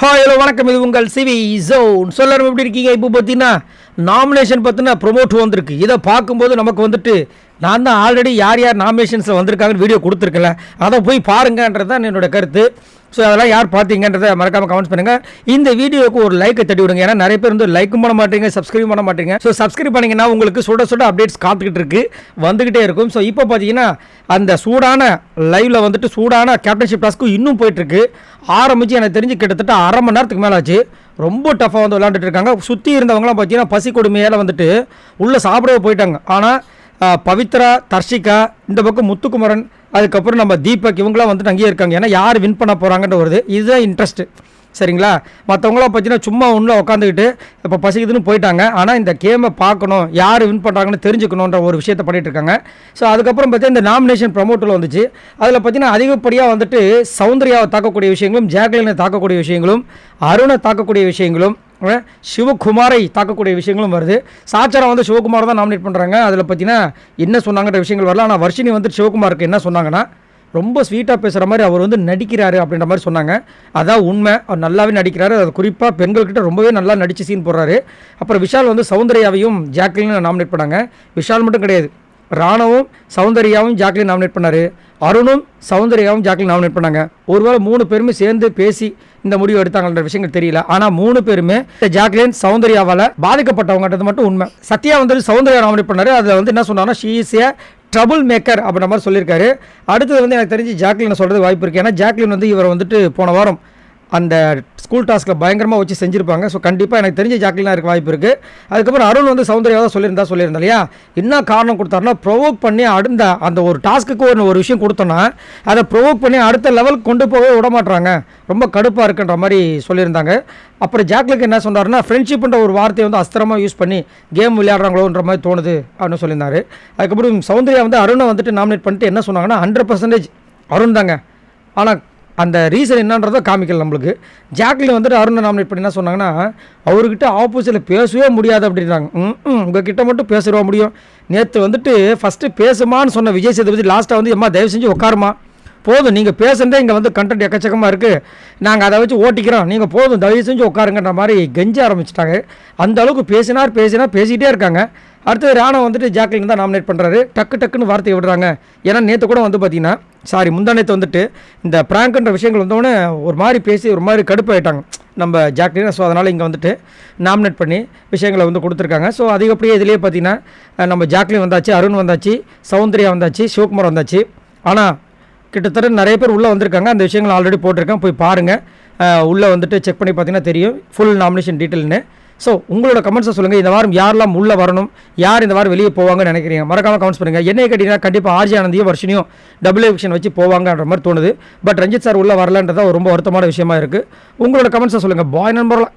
Hi hello வணக்கம், இது உங்கள் சிவி ஜோன். சொல்லணும் எப்படி இருக்கீங்க? இப்போ பார்த்தீங்கன்னா நாமினேஷன் பார்த்தினா ப்ரொமோட் வந்திருக்கு. இதை பார்க்கும்போது நமக்கு வந்துட்டு நான் தான் ஆல்ரெடி யார் யார் நாமினேஷன்ஸில் வந்திருக்காங்கன்னு வீடியோ கொடுத்துருக்கல, அதை போய் பாருங்கன்றது தான் என்னோடய கருத்து. ஸோ அதெல்லாம் யார் பார்த்தீங்கன்றதை மறக்காமல் கமெண்ட்ஸ் பண்ணுங்கள். இந்த வீடியோவுக்கு ஒரு லைக்கை தட்டி விடுங்க. ஏன்னா நிறைய பேர் வந்து லைக்கும் பண்ண மாட்டீங்க, சப்ஸ்கிரைப் பண்ண மாட்டீங்க. ஸோ சப்ஸ்கிரைப் பண்ணிங்கன்னா உங்களுக்கு சுட அப்டேட்ஸ் காத்துக்கிட்டு இருக்கு, வந்துக்கிட்டே இருக்கும். ஸோ இப்போ பார்த்தீங்கன்னா அந்த சூடான லைவில் வந்துட்டு சூடான கேப்டன்ஷிப் டாஸ்க்கு இன்னும் போயிட்டுருக்கு. ஆரம்பித்து எனக்கு தெரிஞ்சு கிட்டத்தட்ட அரை மணி நேரத்துக்கு மேலே ஆச்சு. ரொம்ப டஃப்பாக வந்து விளாண்டுட்டு இருக்காங்க. சுற்றி இருந்தவங்களாம் பார்த்தீங்கன்னா பசி கொடுமையால் வந்துட்டு உள்ளே சாப்பிடவே போயிட்டாங்க. ஆனால் பவித்ரா, தர்ஷிகா, இந்த பக்கம் முத்துக்குமரன், அதுக்கப்புறம் நம்ம தீபக், இவங்களாம் வந்துட்டு அங்கேயே இருக்காங்க. ஏன்னா யார் வின் பண்ண போகிறாங்கன்ற வருது, இதுதான் இன்ட்ரெஸ்ட்டு. சரிங்களா? மற்றவங்களாம் பார்த்தீங்கன்னா சும்மா ஒன்றில் உட்காந்துக்கிட்டு இப்போ பசிக்குதுன்னு போயிட்டாங்க. ஆனால் இந்த கேமை பார்க்கணும், யார் வின் பண்ணுறாங்கன்னு தெரிஞ்சுக்கணுன்ற ஒரு விஷயத்தை பண்ணிகிட்டு இருக்காங்க. ஸோ அதுக்கப்புறம் பார்த்தீங்கன்னா இந்த நாமினேஷன் ப்ரமோட்டில் வந்துச்சு. அதில் பார்த்தீங்கன்னா அதிகப்படியாக வந்துட்டு சௌந்தர்யாவை தாக்கக்கூடிய விஷயங்களும், ஜாக்லினை தாக்கக்கூடிய விஷயங்களும், அருணை தாக்கக்கூடிய விஷயங்களும், சிவகுமாரை தாக்கக்கூடிய விஷயங்களும் வருது. சாச்சாரா வந்து சிவகுமார் தான் நாமினேட் பண்ணுறாங்க. அதில் பார்த்தீங்கன்னா என்ன சொன்னாங்கன்ற விஷயங்கள் வரல. ஆனால் வர்ஷினி வந்து சிவகுமாருக்கு என்ன சொன்னாங்கன்னா, ரொம்ப ஸ்வீட்டாக பேசுகிற மாதிரி அவர் வந்து நடிக்கிறாரு அப்படின்ற மாதிரி சொன்னாங்க. அதான் உண்மை, அவர் நல்லாவே நடிக்கிறாரு. அது குறிப்பாக பெண்கள்கிட்ட ரொம்பவே நல்லா நடித்து சீன் போடுறாரு. அப்புறம் விஷால் வந்து சௌந்தர்யாவையும் ஜாக்லினும் நாமினேட் பண்ணாங்க. விஷால் மட்டும் கிடையாது, ராணவும் சௌந்தர்யாவும் ஜாக்லின் நாமினேட் பண்ணார். அருணும் சௌந்தர்யாவும் ஜாக்லின் நாமினேட் பண்ணாங்க. ஒருவேளை 3 பேருமே சேர்ந்து பேசி இந்த முடிவு எடுத்தாங்கன்ற விஷயங்கள் தெரியல. ஆனால் 3 பேருமே ஜாக்லின் சௌந்தர்யாவால் பாதிக்கப்பட்டவங்கன்றது மட்டும் உண்மை. சத்யா வந்து சௌந்தர்யா நாமினேட் பண்ணார். அதில் வந்து என்ன சொன்னாங்கன்னா, she is a trouble maker அப்படின்ற மாதிரி சொல்லியிருக்காரு. அடுத்தது வந்து எனக்கு தெரிஞ்சு ஜாக்லின் சொல்கிறது வாய்ப்பு இருக்குது. ஏன்னா ஜாக்லின் வந்து இவரை வந்துட்டு போன வாரம் அந்த ஸ்கூல் டாஸ்கில் பயங்கரமாக வச்சு செஞ்சுருப்பாங்க. ஸோ கண்டிப்பாக எனக்கு தெரிஞ்ச ஜாக்லினாக இருக்க வாய்ப்பு இருக்குது. அதுக்கப்புறம் அருண் வந்து சௌந்தர்யா தான் சொல்லியிருந்தா இல்லையா, என்ன காரணம் கொடுத்தாருன்னா, ப்ரொவோக் பண்ணி அடுத்த அந்த ஒரு டாஸ்க்கு ஒரு விஷயம் கொடுத்தோன்னா அதை ப்ரொவோக் பண்ணி அடுத்த லெவலுக்கு கொண்டு போகவே விட மாட்டுறாங்க, ரொம்ப கடுப்பாக இருக்குன்ற மாதிரி சொல்லியிருந்தாங்க. அப்புறம் ஜாக்லிக்கு என்ன சொன்னார்னா, ஃப்ரெண்ட்ஷிப்ன்ற ஒரு வார்த்தையை வந்து அஸ்திரமாக யூஸ் பண்ணி கேம் விளையாடுறாங்களோன்ற மாதிரி தோணுது அப்படின்னு சொல்லியிருந்தார். அதுக்கப்புறம் சௌந்தர்யா வந்து அருணை வந்துட்டு நாமினேட் பண்ணிட்டு என்ன சொன்னாங்கன்னா, 100% அருண் தாங்க. ஆனால் அந்த ரீசன் என்னன்றதை காமிக்கல நம்மளுக்கு. ஜாக்லின் வந்துட்டு அருணை நாமினேட் பண்ணி என்ன சொன்னாங்கன்னா, அவர்கிட்ட ஆப்போசிட்டில் பேசவே முடியாது அப்படின்றாங்க. உங்ககிட்ட மட்டும் பேசுகிறவா முடியும். நேற்று வந்துட்டு ஃபஸ்ட்டு பேசுமான்னு சொன்ன விஜய் சேதுபதி லாஸ்ட்டாக வந்து எம்மா தயவு செஞ்சு உட்காருமா, போதும் நீங்கள் பேசுகிறதே இங்கே வந்து கண்டென்ட் எக்கச்சக்கமாக இருக்குது, நாங்கள் அதை வச்சு ஓட்டிக்கிறோம், நீங்கள் போதும் தயவு செஞ்சு உட்காருங்கன்ற மாதிரி கெஞ்ச ஆரம்பிச்சிட்டாங்க. அந்த அளவுக்கு பேசிக்கிட்டே இருக்காங்க. அடுத்தது ராணா வந்துட்டு ஜாக்லின் தான் நாமினேட் பண்ணுறாரு. டக்குன்னு வார்த்தையை விடுறாங்க. ஏன்னா நேற்று கூட வந்து பார்த்தீங்கன்னா, முந்தா நேற்று வந்துட்டு இந்த ப்ராங்க்ன்ற விஷயங்கள் வந்தோடனே ஒரு மாதிரி பேசி ஒரு மாதிரி கடுப்பாயிட்டாங்க நம்ம ஜாக்லின். ஸோ அதனால் இங்கே வந்துட்டு நாமினேட் பண்ணி விஷயங்களை வந்து கொடுத்துருக்காங்க. ஸோ அதிகப்படியே இதிலேயே பார்த்தீங்கன்னா நம்ம ஜாக்லின் வந்தாச்சு, அருண் வந்தாச்சு, சௌந்தர்யா வந்தாச்சு, சிவகுமார் வந்தாச்சு. ஆனால் கிட்டத்தட்ட நிறைய பேர் உள்ளே வந்திருக்காங்க. அந்த விஷயங்கள் ஆல்ரெடி போட்டிருக்கேன், போய் பாருங்கள். உள்ளே வந்துட்டு செக் பண்ணி பார்த்தீங்கன்னா தெரியும் ஃபுல் நாமினேஷன் டீட்டெயில்னு. ஸோ உங்களோட கமெண்ட்ஸை சொல்லுங்கள். இந்த வாரம் யாரெல்லாம் உள்ளே வரணும், யார் இந்த வாரம் வெளியே போவாங்கன்னு நினைக்கிறீங்க, மறக்காமல் கமெண்ட்ஸ் பண்ணுங்கள். என்னைய கேட்டிங்கன்னா கண்டிப்பாக ஆர்ஜி ஆனந்தியும் வர்ஷினியும் டபுள் எவிக்ஷன் வச்சு போவாங்கன்ற மாதிரி தோணுது. பட் ரஞ்சித் சார் உள்ளே வரலன்றதான் ரொம்ப வருத்தமான விஷயமா இருக்குது. உங்களோட கமெண்ட்ஸை சொல்லுங்கள். பாய் நண்பர்களா.